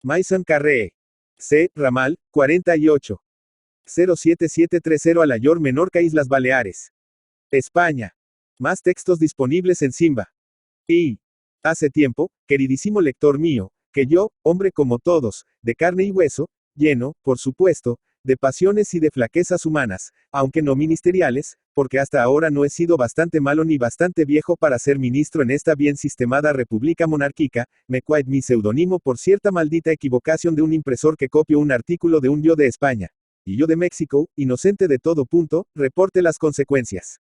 Maison Carré. C. Ramal, 48. 07730 a la York Menorca, Islas Baleares. España. Más textos disponibles en Simba. Y hace tiempo, queridísimo lector mío, que yo, hombre como todos, de carne y hueso, lleno, por supuesto, de pasiones y de flaquezas humanas, aunque no ministeriales, porque hasta ahora no he sido bastante malo ni bastante viejo para ser ministro en esta bien sistemada república monárquica, me quite mi seudónimo por cierta maldita equivocación de un impresor que copió un artículo de un yo de España. Y yo de México, inocente de todo punto, reporte las consecuencias.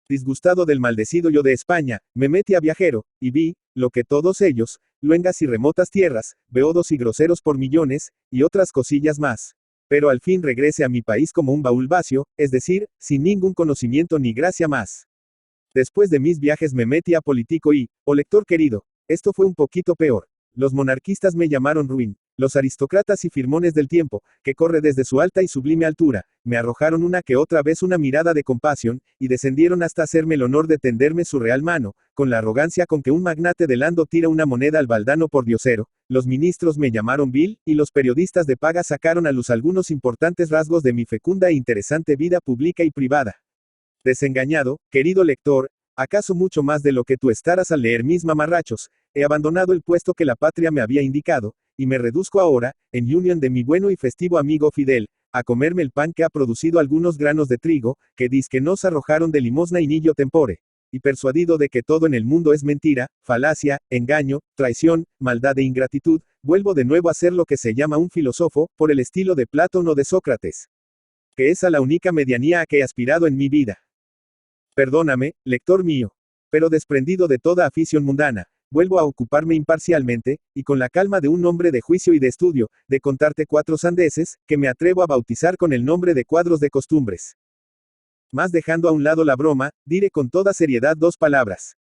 Disgustado del maldecido yo de España, me metí a viajero, y vi, lo que todos ellos, luengas y remotas tierras, beodos y groseros por millones, y otras cosillas más. Pero al fin regrese a mi país como un baúl vacío, es decir, sin ningún conocimiento ni gracia más. Después de mis viajes me metí a político y, oh lector querido, esto fue un poquito peor. Los monarquistas me llamaron ruin. Los aristócratas y firmones del tiempo, que corre desde su alta y sublime altura, me arrojaron una que otra vez una mirada de compasión, y descendieron hasta hacerme el honor de tenderme su real mano, con la arrogancia con que un magnate de lando tira una moneda al baldano por diosero. Los ministros me llamaron vil, y los periodistas de paga sacaron a luz algunos importantes rasgos de mi fecunda e interesante vida pública y privada. Desengañado, querido lector, acaso mucho más de lo que tú estarás al leer mis mamarrachos, he abandonado el puesto que la patria me había indicado, y me reduzco ahora, en unión de mi bueno y festivo amigo Fidel, a comerme el pan que ha producido algunos granos de trigo, que dizque nos arrojaron de limosna y nillo tempore. Y persuadido de que todo en el mundo es mentira, falacia, engaño, traición, maldad e ingratitud, vuelvo de nuevo a ser lo que se llama un filósofo, por el estilo de Platón o de Sócrates. Que es a la única medianía a que he aspirado en mi vida. Perdóname, lector mío. Pero desprendido de toda afición mundana, vuelvo a ocuparme imparcialmente, y con la calma de un hombre de juicio y de estudio, de contarte 4 sandeces, que me atrevo a bautizar con el nombre de cuadros de costumbres. Mas dejando a un lado la broma, diré con toda seriedad 2 palabras.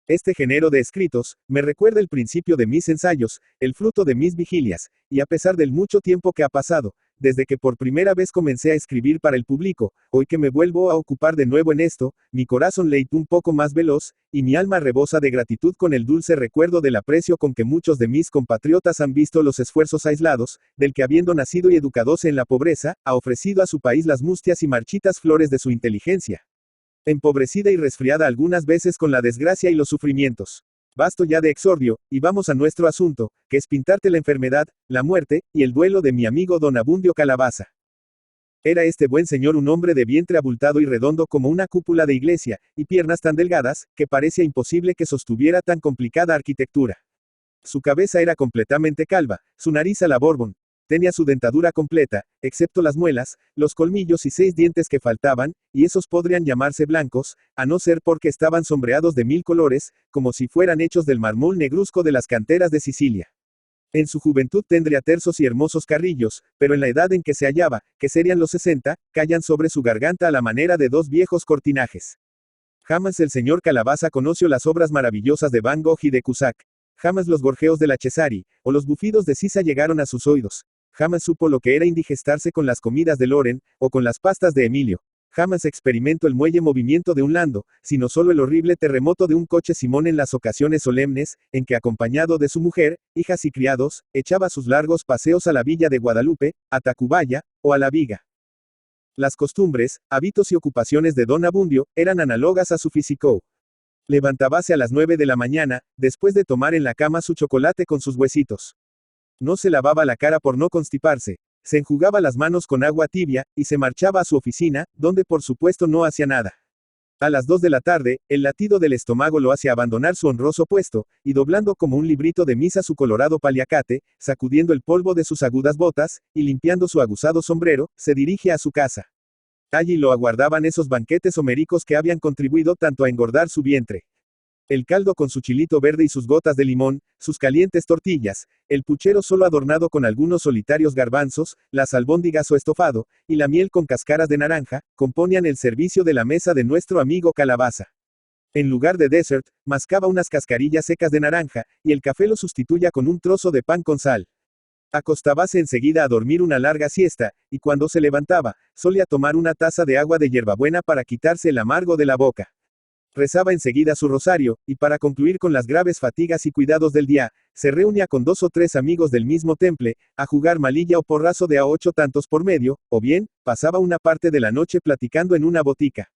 Este género de escritos, me recuerda el principio de mis ensayos, el fruto de mis vigilias, y a pesar del mucho tiempo que ha pasado, desde que por primera vez comencé a escribir para el público, hoy que me vuelvo a ocupar de nuevo en esto, mi corazón late un poco más veloz, y mi alma rebosa de gratitud con el dulce recuerdo del aprecio con que muchos de mis compatriotas han visto los esfuerzos aislados, del que habiendo nacido y educadose en la pobreza, ha ofrecido a su país las mustias y marchitas flores de su inteligencia. Empobrecida y resfriada algunas veces con la desgracia y los sufrimientos. Basto ya de exordio, y vamos a nuestro asunto, que es pintarte la enfermedad, la muerte, y el duelo de mi amigo don Abundio Calabaza. Era este buen señor un hombre de vientre abultado y redondo como una cúpula de iglesia, y piernas tan delgadas, que parecía imposible que sostuviera tan complicada arquitectura. Su cabeza era completamente calva, su nariz a la Borbón. Tenía su dentadura completa, excepto las muelas, los colmillos y 6 dientes que faltaban, y esos podrían llamarse blancos, a no ser porque estaban sombreados de 1000 colores, como si fueran hechos del mármol negruzco de las canteras de Sicilia. En su juventud tendría tersos y hermosos carrillos, pero en la edad en que se hallaba, que serían los 60, callan sobre su garganta a la manera de 2 viejos cortinajes. Jamás el señor Calabaza conoció las obras maravillosas de Van Gogh y de Cusack. Jamás los gorjeos de la Cesari, o los bufidos de Sisa llegaron a sus oídos. Jamás supo lo que era indigestarse con las comidas de Loren, o con las pastas de Emilio. Jamás experimentó el muelle movimiento de un lando, sino solo el horrible terremoto de un coche Simón en las ocasiones solemnes, en que acompañado de su mujer, hijas y criados, echaba sus largos paseos a la villa de Guadalupe, a Tacubaya, o a la Viga. Las costumbres, hábitos y ocupaciones de don Abundio, eran análogas a su físico. Levantábase a las 9 de la mañana, después de tomar en la cama su chocolate con sus huesitos. No se lavaba la cara por no constiparse, se enjugaba las manos con agua tibia, y se marchaba a su oficina, donde por supuesto no hacía nada. A las 2 de la tarde, el latido del estómago lo hace abandonar su honroso puesto, y doblando como un librito de misa su colorado paliacate, sacudiendo el polvo de sus agudas botas, y limpiando su aguzado sombrero, se dirige a su casa. Allí lo aguardaban esos banquetes homéricos que habían contribuido tanto a engordar su vientre. El caldo con su chilito verde y sus gotas de limón, sus calientes tortillas, el puchero solo adornado con algunos solitarios garbanzos, las albóndigas o estofado, y la miel con cáscaras de naranja, componían el servicio de la mesa de nuestro amigo Calabaza. En lugar de dessert, mascaba unas cascarillas secas de naranja, y el café lo sustituía con un trozo de pan con sal. Acostábase enseguida a dormir una larga siesta, y cuando se levantaba, solía tomar una taza de agua de hierbabuena para quitarse el amargo de la boca. Rezaba enseguida su rosario, y para concluir con las graves fatigas y cuidados del día, se reunía con 2 o 3 amigos del mismo temple, a jugar malilla o porrazo de a 8 tantos por medio, o bien, pasaba una parte de la noche platicando en una botica.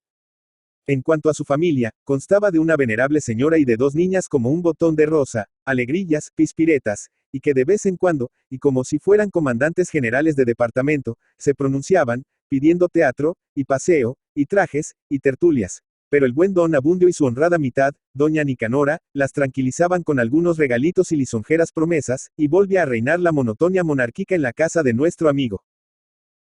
En cuanto a su familia, constaba de una venerable señora y de 2 niñas como un botón de rosa, alegrillas, pispiretas, y que de vez en cuando, y como si fueran comandantes generales de departamento, se pronunciaban, pidiendo teatro, y paseo, y trajes, y tertulias. Pero el buen don Abundio y su honrada mitad, doña Nicanora, las tranquilizaban con algunos regalitos y lisonjeras promesas, y volvía a reinar la monotonía monárquica en la casa de nuestro amigo.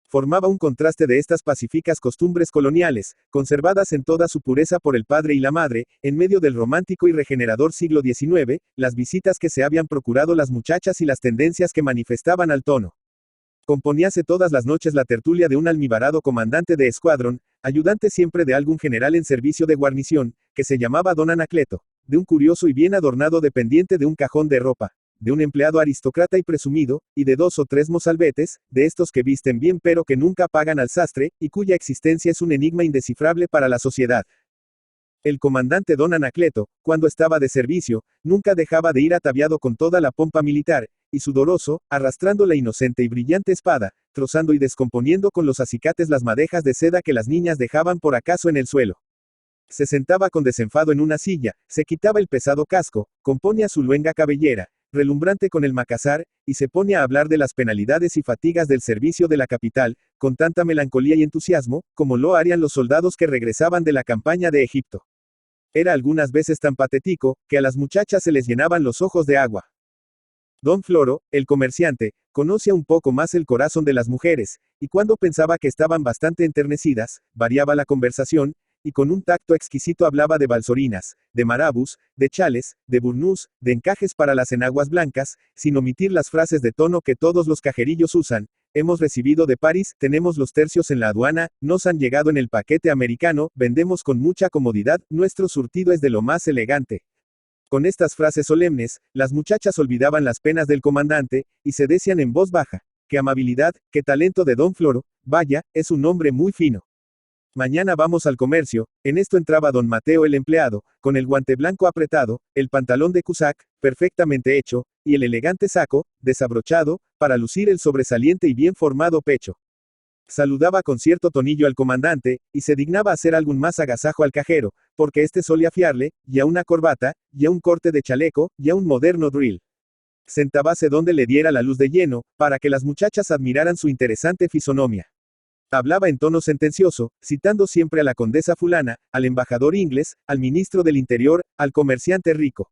Formaba un contraste de estas pacíficas costumbres coloniales, conservadas en toda su pureza por el padre y la madre, en medio del romántico y regenerador siglo XIX, las visitas que se habían procurado las muchachas y las tendencias que manifestaban al tono. Componíase todas las noches la tertulia de un almibarado comandante de escuadrón, ayudante siempre de algún general en servicio de guarnición, que se llamaba don Anacleto, de un curioso y bien adornado dependiente de un cajón de ropa, de un empleado aristócrata y presumido, y de 2 o 3 mozalbetes, de estos que visten bien pero que nunca pagan al sastre, y cuya existencia es un enigma indescifrable para la sociedad. El comandante don Anacleto, cuando estaba de servicio, nunca dejaba de ir ataviado con toda la pompa militar, y sudoroso, arrastrando la inocente y brillante espada, trozando y descomponiendo con los acicates las madejas de seda que las niñas dejaban por acaso en el suelo. Se sentaba con desenfado en una silla, se quitaba el pesado casco, componía su luenga cabellera, relumbrante con el macazar, y se ponía a hablar de las penalidades y fatigas del servicio de la capital, con tanta melancolía y entusiasmo, como lo harían los soldados que regresaban de la campaña de Egipto. Era algunas veces tan patético, que a las muchachas se les llenaban los ojos de agua. Don Floro, el comerciante, conocía un poco más el corazón de las mujeres, y cuando pensaba que estaban bastante enternecidas, variaba la conversación, y con un tacto exquisito hablaba de balsorinas, de marabus, de chales, de burnús, de encajes para las enaguas blancas, sin omitir las frases de tono que todos los cajerillos usan. Hemos recibido de París, tenemos los tercios en la aduana, nos han llegado en el paquete americano, vendemos con mucha comodidad, nuestro surtido es de lo más elegante. Con estas frases solemnes, las muchachas olvidaban las penas del comandante, y se decían en voz baja: qué amabilidad, qué talento de don Floro, vaya, es un hombre muy fino. Mañana vamos al comercio. En esto entraba don Mateo el empleado, con el guante blanco apretado, el pantalón de cusac, perfectamente hecho, y el elegante saco, desabrochado, para lucir el sobresaliente y bien formado pecho. Saludaba con cierto tonillo al comandante, y se dignaba hacer algún más agasajo al cajero, porque éste solía fiarle, ya una corbata, ya un corte de chaleco, ya un moderno drill. Sentábase donde le diera la luz de lleno, para que las muchachas admiraran su interesante fisonomía. Hablaba en tono sentencioso, citando siempre a la condesa fulana, al embajador inglés, al ministro del Interior, al comerciante rico.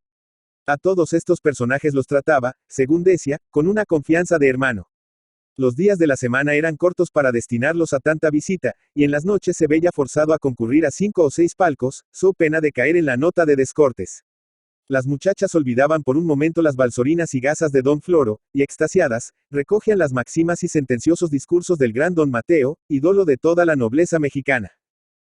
A todos estos personajes los trataba, según decía, con una confianza de hermano. Los días de la semana eran cortos para destinarlos a tanta visita, y en las noches se veía forzado a concurrir a 5 o 6 palcos, so pena de caer en la nota de descortes. Las muchachas olvidaban por un momento las balsorinas y gasas de don Floro, y extasiadas, recogían las maximas y sentenciosos discursos del gran don Mateo, ídolo de toda la nobleza mexicana.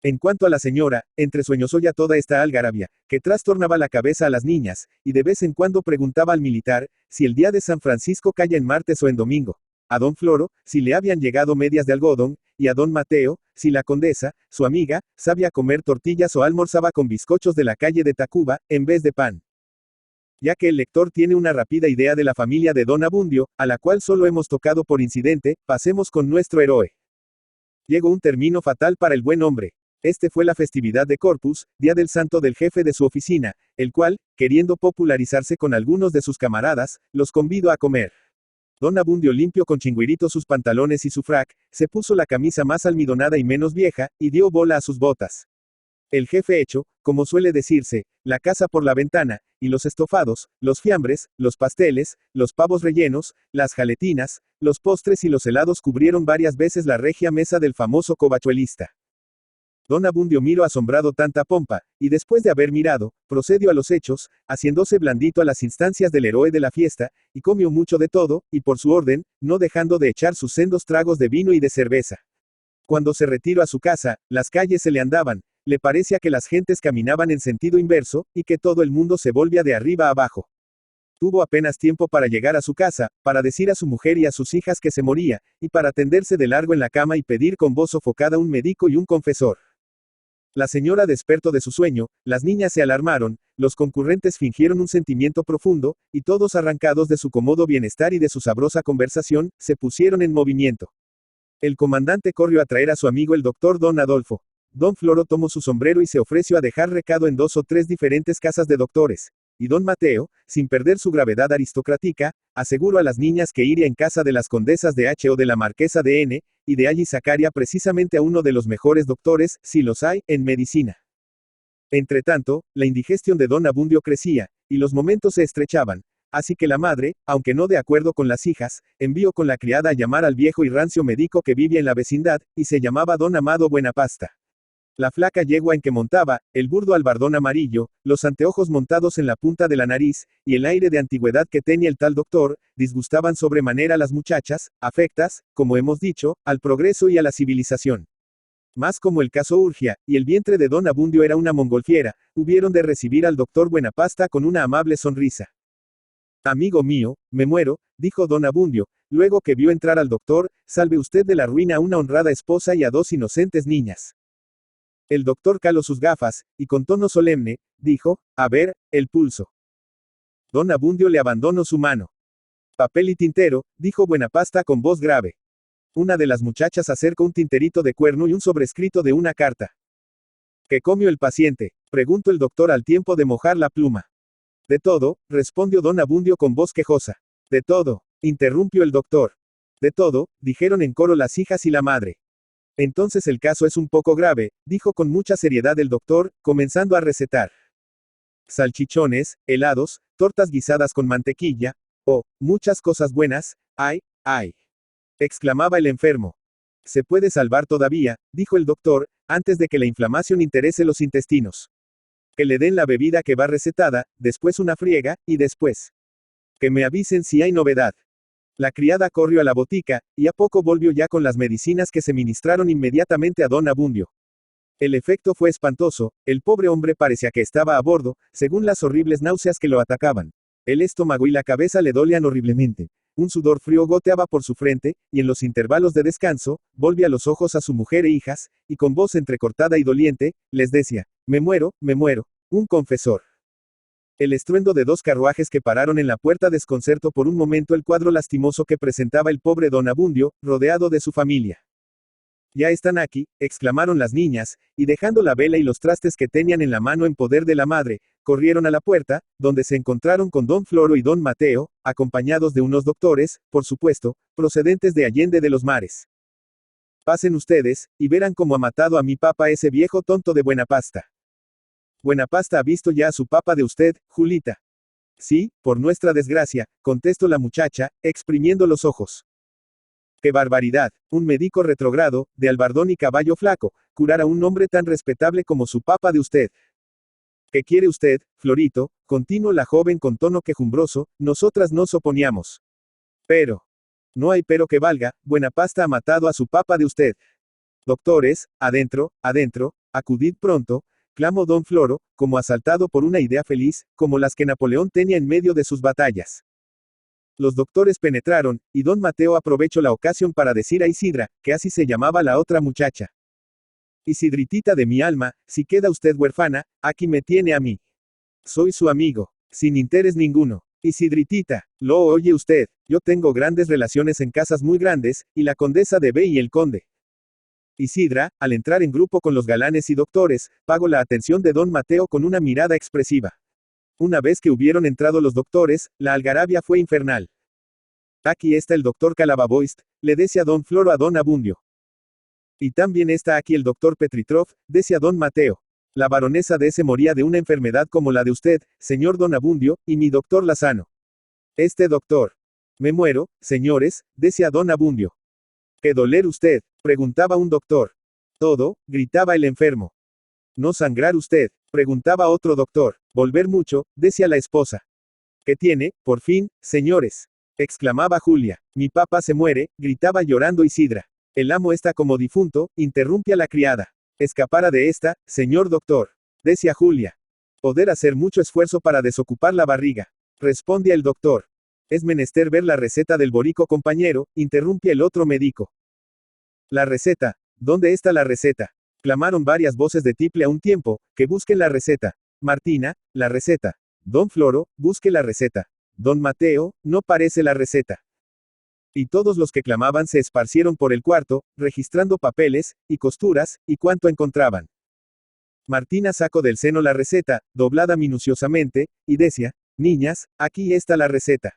En cuanto a la señora, entre sueños oía toda esta algarabía, que trastornaba la cabeza a las niñas, y de vez en cuando preguntaba al militar, si el día de San Francisco caía en martes o en domingo. A don Floro, si le habían llegado medias de algodón, y a don Mateo, si la condesa, su amiga, sabía comer tortillas o almorzaba con bizcochos de la calle de Tacuba, en vez de pan. Ya que el lector tiene una rápida idea de la familia de don Abundio, a la cual solo hemos tocado por incidente, pasemos con nuestro héroe. Llegó un término fatal para el buen hombre. Este fue la festividad de Corpus, día del santo del jefe de su oficina, el cual, queriendo popularizarse con algunos de sus camaradas, los convidó a comer. Don Abundio limpió con chingüirito sus pantalones y su frac, se puso la camisa más almidonada y menos vieja, y dio bola a sus botas. El jefe echó, como suele decirse, la casa por la ventana, y los estofados, los fiambres, los pasteles, los pavos rellenos, las jaletinas, los postres y los helados cubrieron varias veces la regia mesa del famoso covachuelista. Don Abundio miró asombrado tanta pompa, y después de haber mirado, procedió a los hechos, haciéndose blandito a las instancias del héroe de la fiesta, y comió mucho de todo, y por su orden, no dejando de echar sus sendos tragos de vino y de cerveza. Cuando se retiró a su casa, las calles se le andaban, le parecía que las gentes caminaban en sentido inverso, y que todo el mundo se volvía de arriba a abajo. Tuvo apenas tiempo para llegar a su casa, para decir a su mujer y a sus hijas que se moría, y para tenderse de largo en la cama y pedir con voz sofocada un médico y un confesor. La señora despertó de su sueño, las niñas se alarmaron, los concurrentes fingieron un sentimiento profundo, y todos arrancados de su cómodo bienestar y de su sabrosa conversación, se pusieron en movimiento. El comandante corrió a traer a su amigo el doctor Don Adolfo. Don Floro tomó su sombrero y se ofreció a dejar recado en 2 o 3 diferentes casas de doctores. Y don Mateo, sin perder su gravedad aristocrática, aseguró a las niñas que iría en casa de las condesas de H o de la marquesa de N, y de allí sacaría precisamente a uno de los mejores doctores, si los hay, en medicina. Entretanto, la indigestión de don Abundio crecía, y los momentos se estrechaban, así que la madre, aunque no de acuerdo con las hijas, envió con la criada a llamar al viejo y rancio médico que vivía en la vecindad, y se llamaba don Amado Buenapasta. La flaca yegua en que montaba, el burdo albardón amarillo, los anteojos montados en la punta de la nariz, y el aire de antigüedad que tenía el tal doctor, disgustaban sobremanera a las muchachas, afectas, como hemos dicho, al progreso y a la civilización. Más como el caso urgía, y el vientre de don Abundio era una mongolfiera, hubieron de recibir al doctor Buenapasta con una amable sonrisa. Amigo mío, me muero, dijo don Abundio, luego que vio entrar al doctor, salve usted de la ruina a una honrada esposa y a 2 inocentes niñas. El doctor caló sus gafas, y con tono solemne, dijo, a ver, el pulso. Don Abundio le abandonó su mano. Papel y tintero, dijo Buenapasta con voz grave. Una de las muchachas acercó un tinterito de cuerno y un sobrescrito de una carta. ¿Qué comió el paciente?, preguntó el doctor al tiempo de mojar la pluma. De todo, respondió don Abundio con voz quejosa. De todo, interrumpió el doctor. De todo, dijeron en coro las hijas y la madre. Entonces el caso es un poco grave, dijo con mucha seriedad el doctor, comenzando a recetar. Salchichones, helados, tortas guisadas con mantequilla, muchas cosas buenas, ay, ay, exclamaba el enfermo. Se puede salvar todavía, dijo el doctor, antes de que la inflamación interese los intestinos. Que le den la bebida que va recetada, después una friega, y después. Que me avisen si hay novedad. La criada corrió a la botica, y a poco volvió ya con las medicinas que se ministraron inmediatamente a don Abundio. El efecto fue espantoso, el pobre hombre parecía que estaba a bordo, según las horribles náuseas que lo atacaban. El estómago y la cabeza le dolían horriblemente. Un sudor frío goteaba por su frente, y en los intervalos de descanso, volvía los ojos a su mujer e hijas, y con voz entrecortada y doliente, les decía, me muero, un confesor. El estruendo de 2 carruajes que pararon en la puerta desconcertó por un momento el cuadro lastimoso que presentaba el pobre don Abundio, rodeado de su familia. Ya están aquí, exclamaron las niñas, y dejando la vela y los trastes que tenían en la mano en poder de la madre, corrieron a la puerta, donde se encontraron con don Floro y don Mateo, acompañados de unos doctores, por supuesto, procedentes de Allende de los Mares. Pasen ustedes, y verán cómo ha matado a mi papá ese viejo tonto de Buenapasta. Buenapasta ha visto ya a su papa de usted, Julita. Sí, por nuestra desgracia, contestó la muchacha, exprimiendo los ojos. ¡Qué barbaridad! Un médico retrógrado, de albardón y caballo flaco, curar a un hombre tan respetable como su papa de usted. ¿Qué quiere usted, Florito?, continuó la joven con tono quejumbroso, nosotras nos oponíamos. Pero. No hay pero que valga, Buenapasta ha matado a su papa de usted. Doctores, adentro, acudid pronto, clamó don Floro, como asaltado por una idea feliz, como las que Napoleón tenía en medio de sus batallas. Los doctores penetraron, y don Mateo aprovechó la ocasión para decir a Isidra, que así se llamaba la otra muchacha. Isidritita de mi alma, si queda usted huérfana, aquí me tiene a mí. Soy su amigo, sin interés ninguno. Isidritita, lo oye usted, yo tengo grandes relaciones en casas muy grandes, y la condesa de B y el conde. Isidra, al entrar en grupo con los galanes y doctores, pagó la atención de don Mateo con una mirada expresiva. Una vez que hubieron entrado los doctores, la algarabia fue infernal. Aquí está el doctor Calababoist, le decía don Floro a don Abundio. Y también está aquí el doctor Petritrov, decía don Mateo. La baronesa de ese moría de una enfermedad como la de usted, señor don Abundio, y mi doctor Lazano. Este doctor. Me muero, señores, decía don Abundio. ¿Qué doler usted?, preguntaba un doctor. Todo, gritaba el enfermo. ¿No sangrar usted?, preguntaba otro doctor. Volver mucho, decía la esposa. ¿Qué tiene, por fin, señores?, exclamaba Julia. Mi papá se muere, gritaba llorando Isidra. El amo está como difunto, interrumpía la criada. Escapara de esta, señor doctor, decía Julia. Poder hacer mucho esfuerzo para desocupar la barriga, respondía el doctor. Es menester ver la receta del borico compañero, interrumpía el otro médico. La receta. ¿Dónde está la receta?, Clamaron varias voces de tiple a un tiempo, que busquen la receta. Martina, la receta. Don Floro, busque la receta. Don Mateo, no parece la receta. Y todos los que clamaban se esparcieron por el cuarto, registrando papeles, y costuras, y cuanto encontraban. Martina sacó del seno la receta, doblada minuciosamente, y decía, niñas, aquí está la receta.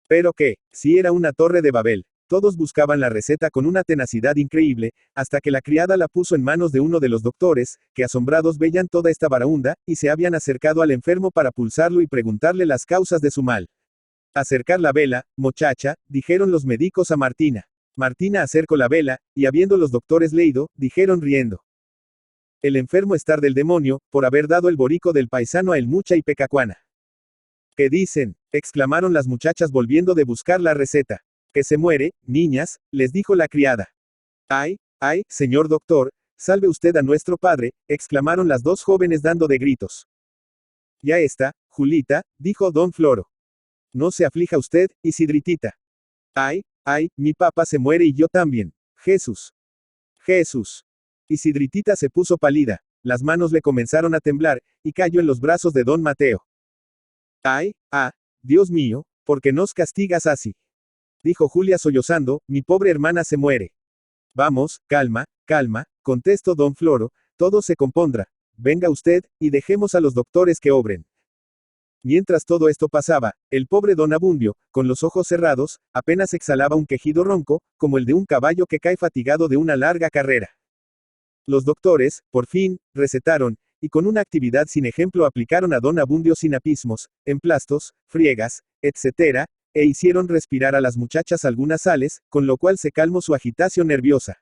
Pero que, si era una torre de Babel. Todos buscaban la receta con una tenacidad increíble, hasta que la criada la puso en manos de uno de los doctores, que asombrados veían toda esta baraúnda, y se habían acercado al enfermo para pulsarlo y preguntarle las causas de su mal. Acercar la vela, muchacha, dijeron los médicos a Martina. Martina acercó la vela, y habiendo los doctores leído, dijeron riendo. El enfermo estar del demonio, por haber dado el borico del paisano a el mucha y pecacuana. ¿Qué dicen? Exclamaron las muchachas volviendo de buscar la receta. Que se muere, niñas, les dijo la criada. Ay, ay, señor doctor, salve usted a nuestro padre, exclamaron las dos jóvenes dando de gritos. Ya está, Julita, dijo don Floro. No se aflija usted, Isidritita. Ay, ay, mi papá se muere y yo también. Jesús. Jesús. Isidritita se puso pálida, las manos le comenzaron a temblar, y cayó en los brazos de don Mateo. Ay, Dios mío, ¿por qué nos castigas así? Dijo Julia sollozando, mi pobre hermana se muere. Vamos, calma, calma, contestó don Floro, todo se compondrá. Venga usted, y dejemos a los doctores que obren. Mientras todo esto pasaba, el pobre don Abundio, con los ojos cerrados, apenas exhalaba un quejido ronco, como el de un caballo que cae fatigado de una larga carrera. Los doctores, por fin, recetaron, y con una actividad sin ejemplo aplicaron a don Abundio sinapismos, emplastos, friegas, etc., e hicieron respirar a las muchachas algunas sales, con lo cual se calmó su agitación nerviosa.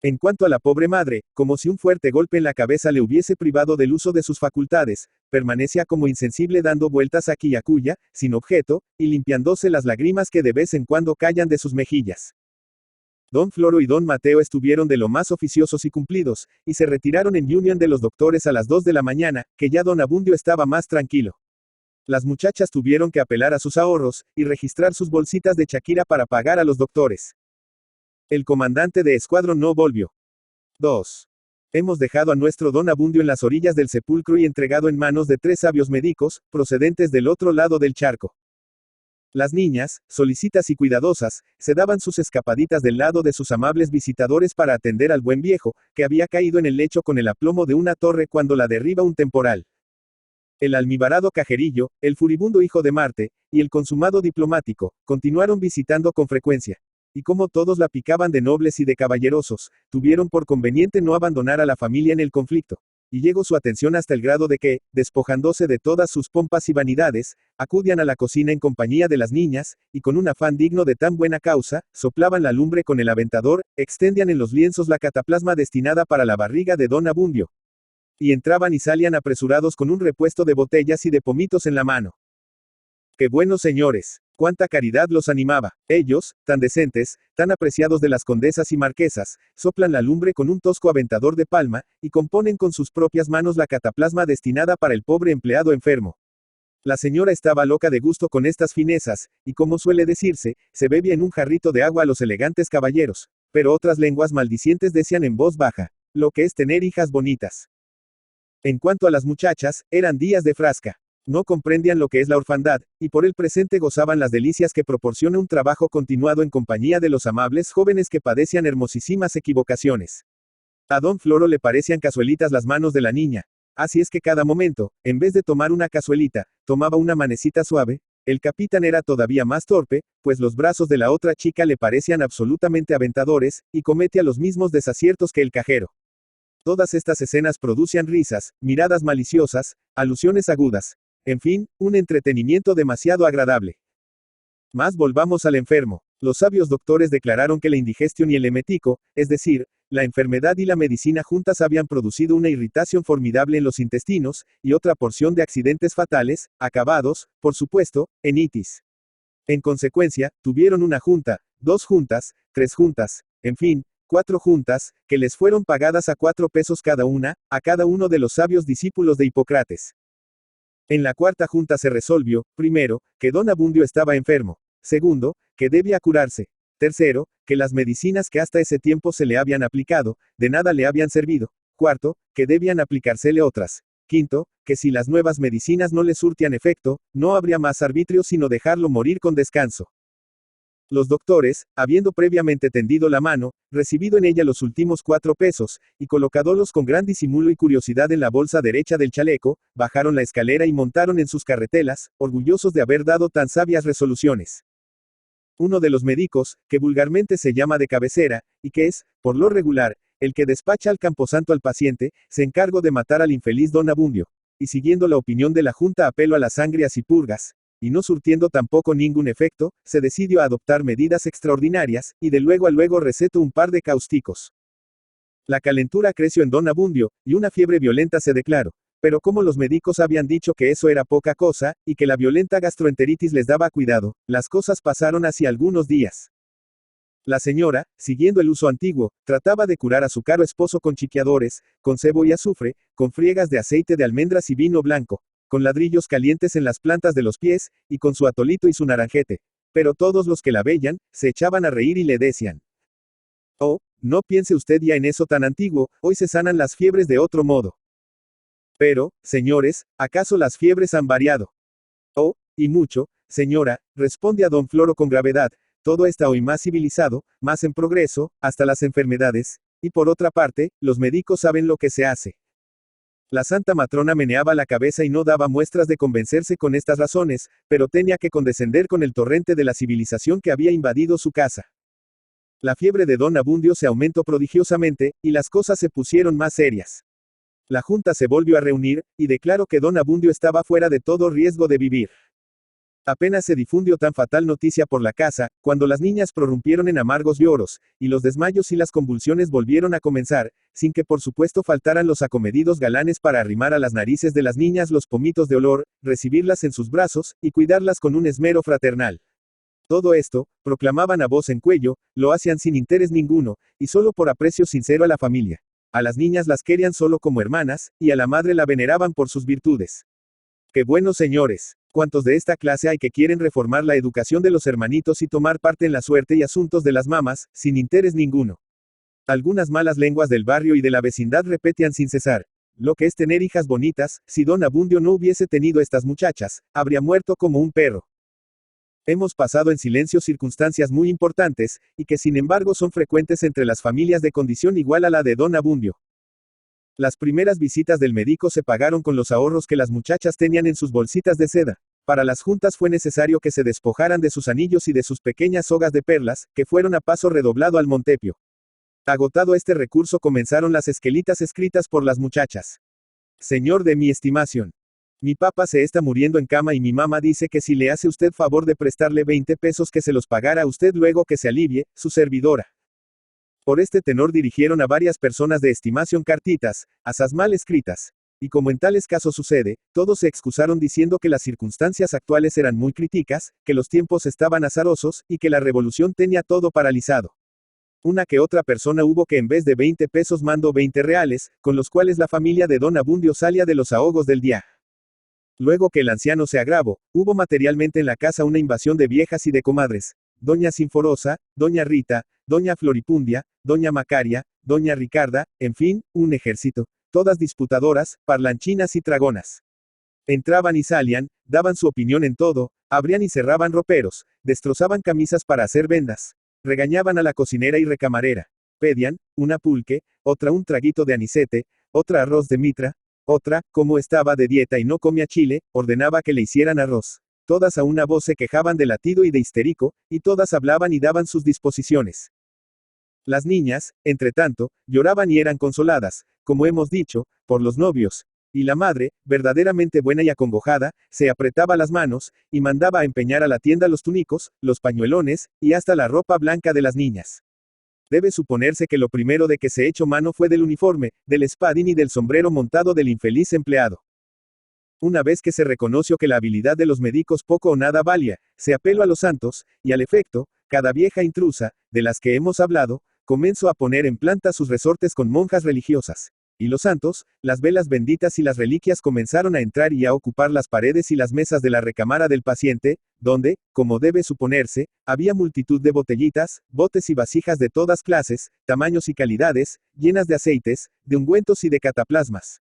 En cuanto a la pobre madre, como si un fuerte golpe en la cabeza le hubiese privado del uso de sus facultades, permanecía como insensible dando vueltas aquí y acullá, sin objeto, y limpiándose las lágrimas que de vez en cuando caían de sus mejillas. Don Floro y don Mateo estuvieron de lo más oficiosos y cumplidos, y se retiraron en unión de los doctores a las 2 de la mañana, que ya don Abundio estaba más tranquilo. Las muchachas tuvieron que apelar a sus ahorros, y registrar sus bolsitas de Shakira para pagar a los doctores. El comandante de escuadrón no volvió. 2. Hemos dejado a nuestro don Abundio en las orillas del sepulcro y entregado en manos de 3 sabios médicos, procedentes del otro lado del charco. Las niñas, solicitas y cuidadosas, se daban sus escapaditas del lado de sus amables visitadores para atender al buen viejo, que había caído en el lecho con el aplomo de una torre cuando la derriba un temporal. El almibarado Cajerillo, el furibundo hijo de Marte, y el consumado diplomático, continuaron visitando con frecuencia. Y como todos la picaban de nobles y de caballerosos, tuvieron por conveniente no abandonar a la familia en el conflicto. Y llegó su atención hasta el grado de que, despojándose de todas sus pompas y vanidades, acudían a la cocina en compañía de las niñas, y con un afán digno de tan buena causa, soplaban la lumbre con el aventador, extendían en los lienzos la cataplasma destinada para la barriga de don Abundio. Y entraban y salían apresurados con un repuesto de botellas y de pomitos en la mano. ¡Qué buenos señores! Cuánta caridad los animaba. Ellos, tan decentes, tan apreciados de las condesas y marquesas, soplan la lumbre con un tosco aventador de palma, y componen con sus propias manos la cataplasma destinada para el pobre empleado enfermo. La señora estaba loca de gusto con estas finezas, y como suele decirse, se bebía en un jarrito de agua a los elegantes caballeros, pero otras lenguas maldicientes decían en voz baja, lo que es tener hijas bonitas. En cuanto a las muchachas, eran días de frasca. No comprendían lo que es la orfandad, y por el presente gozaban las delicias que proporciona un trabajo continuado en compañía de los amables jóvenes que padecían hermosísimas equivocaciones. A don Floro le parecían cazuelitas las manos de la niña. Así es que cada momento, en vez de tomar una cazuelita, tomaba una manecita suave. El capitán era todavía más torpe, pues los brazos de la otra chica le parecían absolutamente aventadores, y cometía los mismos desaciertos que el cajero. Todas estas escenas producían risas, miradas maliciosas, alusiones agudas. En fin, un entretenimiento demasiado agradable. Mas volvamos al enfermo. Los sabios doctores declararon que la indigestión y el emetico, es decir, la enfermedad y la medicina juntas habían producido una irritación formidable en los intestinos, y otra porción de accidentes fatales, acabados, por supuesto, en itis. En consecuencia, tuvieron una junta, 2 juntas, 3 juntas, en fin, 4 juntas, que les fueron pagadas a 4 pesos cada una, a cada uno de los sabios discípulos de Hipócrates. En la 4ª junta se resolvió, primero, que don Abundio estaba enfermo, segundo, que debía curarse, tercero, que las medicinas que hasta ese tiempo se le habían aplicado, de nada le habían servido. Cuarto, que debían aplicársele otras. Quinto, que si las nuevas medicinas no le surtían efecto, no habría más arbitrio sino dejarlo morir con descanso. Los doctores, habiendo previamente tendido la mano, recibido en ella los últimos 4 pesos, y colocadólos con gran disimulo y curiosidad en la bolsa derecha del chaleco, bajaron la escalera y montaron en sus carretelas, orgullosos de haber dado tan sabias resoluciones. Uno de los médicos, que vulgarmente se llama de cabecera, y que es, por lo regular, el que despacha al camposanto al paciente, se encargó de matar al infeliz don Abundio, y siguiendo la opinión de la Junta apelo a las sangrias y purgas, y no surtiendo tampoco ningún efecto, se decidió a adoptar medidas extraordinarias, y de luego a luego recetó un par de cáusticos. La calentura creció en don Abundio, y una fiebre violenta se declaró. Pero como los médicos habían dicho que eso era poca cosa, y que la violenta gastroenteritis les daba cuidado, las cosas pasaron así algunos días. La señora, siguiendo el uso antiguo, trataba de curar a su caro esposo con chiqueadores, con cebo y azufre, con friegas de aceite de almendras y vino blanco, con ladrillos calientes en las plantas de los pies, y con su atolito y su naranjete. Pero todos los que la veían, se echaban a reír y le decían: «Oh, no piense usted ya en eso tan antiguo, hoy se sanan las fiebres de otro modo». Pero, señores, ¿acaso las fiebres han variado? Oh, y mucho, señora, responde a don Floro con gravedad, todo está hoy más civilizado, más en progreso, hasta las enfermedades, y por otra parte, los médicos saben lo que se hace. La santa matrona meneaba la cabeza y no daba muestras de convencerse con estas razones, pero tenía que condescender con el torrente de la civilización que había invadido su casa. La fiebre de don Abundio se aumentó prodigiosamente, y las cosas se pusieron más serias. La Junta se volvió a reunir, y declaró que don Abundio estaba fuera de todo riesgo de vivir. Apenas se difundió tan fatal noticia por la casa, cuando las niñas prorrumpieron en amargos lloros, y los desmayos y las convulsiones volvieron a comenzar, sin que por supuesto faltaran los acomedidos galanes para arrimar a las narices de las niñas los pomitos de olor, recibirlas en sus brazos, y cuidarlas con un esmero fraternal. Todo esto, proclamaban a voz en cuello, lo hacían sin interés ninguno, y solo por aprecio sincero a la familia. A las niñas las querían solo como hermanas, y a la madre la veneraban por sus virtudes. ¡Qué buenos señores! ¿Cuántos de esta clase hay que quieren reformar la educación de los hermanitos y tomar parte en la suerte y asuntos de las mamás, sin interés ninguno? Algunas malas lenguas del barrio y de la vecindad repetían sin cesar: lo que es tener hijas bonitas, si don Abundio no hubiese tenido estas muchachas, habría muerto como un perro. Hemos pasado en silencio circunstancias muy importantes, y que sin embargo son frecuentes entre las familias de condición igual a la de don Abundio. Las primeras visitas del médico se pagaron con los ahorros que las muchachas tenían en sus bolsitas de seda. Para las juntas fue necesario que se despojaran de sus anillos y de sus pequeñas sogas de perlas, que fueron a paso redoblado al Montepio. Agotado este recurso comenzaron las esquelitas escritas por las muchachas. Señor de mi estimación. Mi papá se está muriendo en cama y mi mamá dice que si le hace usted favor de prestarle 20 pesos que se los pagara a usted luego que se alivie, su servidora. Por este tenor dirigieron a varias personas de estimación cartitas, asaz mal escritas. Y como en tales casos sucede, todos se excusaron diciendo que las circunstancias actuales eran muy críticas, que los tiempos estaban azarosos, y que la revolución tenía todo paralizado. Una que otra persona hubo que en vez de 20 pesos mandó 20 reales, con los cuales la familia de don Abundio salía de los ahogos del día. Luego que el anciano se agravó, hubo materialmente en la casa una invasión de viejas y de comadres. Doña Sinforosa, doña Rita, doña Floripundia, doña Macaria, doña Ricarda, en fin, un ejército, todas disputadoras, parlanchinas y tragonas. Entraban y salían, daban su opinión en todo, abrían y cerraban roperos, destrozaban camisas para hacer vendas, regañaban a la cocinera y recamarera, pedían, una pulque, otra un traguito de anisete, otra arroz de mitra, otra, como estaba de dieta y no comía chile, ordenaba que le hicieran arroz. Todas a una voz se quejaban de latido y de histérico, y todas hablaban y daban sus disposiciones. Las niñas, entre tanto, lloraban y eran consoladas, como hemos dicho, por los novios, y la madre, verdaderamente buena y acongojada, se apretaba las manos, y mandaba a empeñar a la tienda los tunicos, los pañuelones, y hasta la ropa blanca de las niñas. Debe suponerse que lo primero de que se echó mano fue del uniforme, del espadín y del sombrero montado del infeliz empleado. Una vez que se reconoció que la habilidad de los médicos poco o nada valía, se apeló a los santos, y al efecto, cada vieja intrusa, de las que hemos hablado, comenzó a poner en planta sus resortes con monjas religiosas. Y los santos, las velas benditas y las reliquias comenzaron a entrar y a ocupar las paredes y las mesas de la recámara del paciente, donde, como debe suponerse, había multitud de botellitas, botes y vasijas de todas clases, tamaños y calidades, llenas de aceites, de ungüentos y de cataplasmas.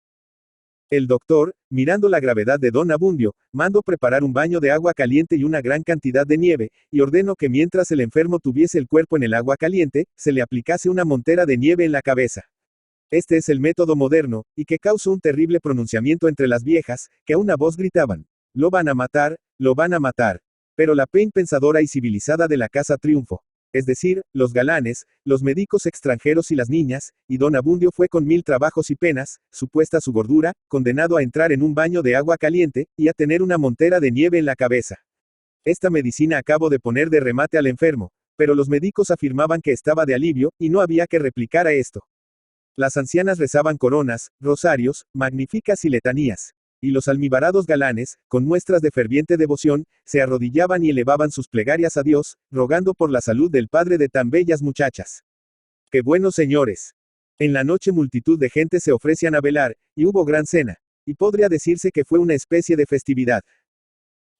El doctor, mirando la gravedad de don Abundio, mandó preparar un baño de agua caliente y una gran cantidad de nieve, y ordenó que mientras el enfermo tuviese el cuerpo en el agua caliente, se le aplicase una montera de nieve en la cabeza. Este es el método moderno, y que causó un terrible pronunciamiento entre las viejas, que a una voz gritaban: lo van a matar, lo van a matar. Pero la pen pensadora y civilizada de la casa triunfó. Es decir, los galanes, los médicos extranjeros y las niñas, y don Abundio fue con 1000 trabajos y penas, supuesta su gordura, condenado a entrar en un baño de agua caliente, y a tener una montera de nieve en la cabeza. Esta medicina acabo de poner de remate al enfermo, pero los médicos afirmaban que estaba de alivio, y no había que replicar a esto. Las ancianas rezaban coronas, rosarios, magníficas y letanías. Y los almibarados galanes, con muestras de ferviente devoción, se arrodillaban y elevaban sus plegarias a Dios, rogando por la salud del padre de tan bellas muchachas. ¡Qué buenos señores! En la noche multitud de gente se ofrecían a velar, y hubo gran cena. Y podría decirse que fue una especie de festividad.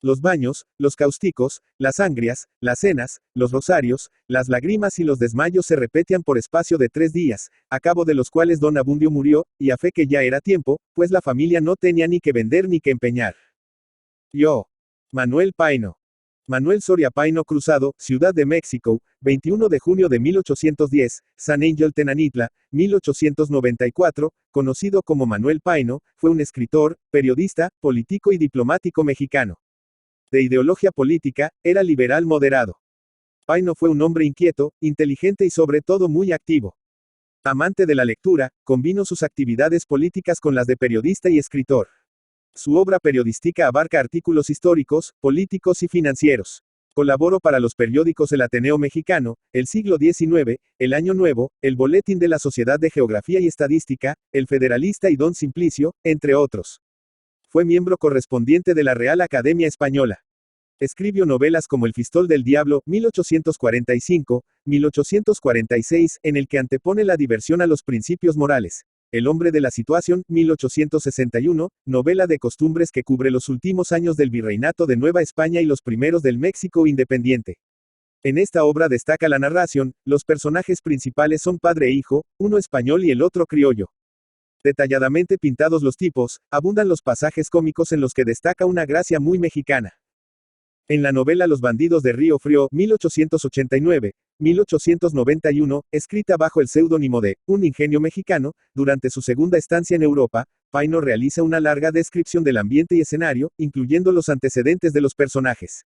Los baños, los causticos, las angrias, las cenas, los rosarios, las lágrimas y los desmayos se repetían por espacio de 3 días, a cabo de los cuales don Abundio murió, y a fe que ya era tiempo, pues la familia no tenía ni que vender ni que empeñar. Yo. Manuel Paino. Manuel Soria Paino Cruzado, Ciudad de México, 21 de junio de 1810, San Angel Tenanitla, 1894, conocido como Manuel Paino, fue un escritor, periodista, político y diplomático mexicano. De ideología política, era liberal moderado. Paino fue un hombre inquieto, inteligente y sobre todo muy activo. Amante de la lectura, combinó sus actividades políticas con las de periodista y escritor. Su obra periodística abarca artículos históricos, políticos y financieros. Colaboró para los periódicos El Ateneo Mexicano, El Siglo XIX, El Año Nuevo, El Boletín de la Sociedad de Geografía y Estadística, El Federalista y Don Simplicio, entre otros. Fue miembro correspondiente de la Real Academia Española. Escribió novelas como El Fistol del Diablo, 1845, 1846, en el que antepone la diversión a los principios morales. El hombre de la situación, 1861, novela de costumbres que cubre los últimos años del virreinato de Nueva España y los primeros del México independiente. En esta obra destaca la narración, los personajes principales son padre e hijo, uno español y el otro criollo. Detalladamente pintados los tipos, abundan los pasajes cómicos en los que destaca una gracia muy mexicana. En la novela Los bandidos de Río Frío, 1889, 1891, escrita bajo el seudónimo de Un ingenio mexicano, durante su segunda estancia en Europa, Paino realiza una larga descripción del ambiente y escenario, incluyendo los antecedentes de los personajes.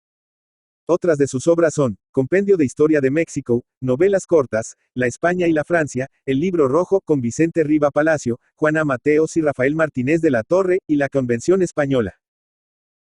Otras de sus obras son, Compendio de Historia de México, novelas cortas, La España y la Francia, El Libro Rojo con Vicente Riva Palacio, Juana Mateos y Rafael Martínez de la Torre, y La Convención Española.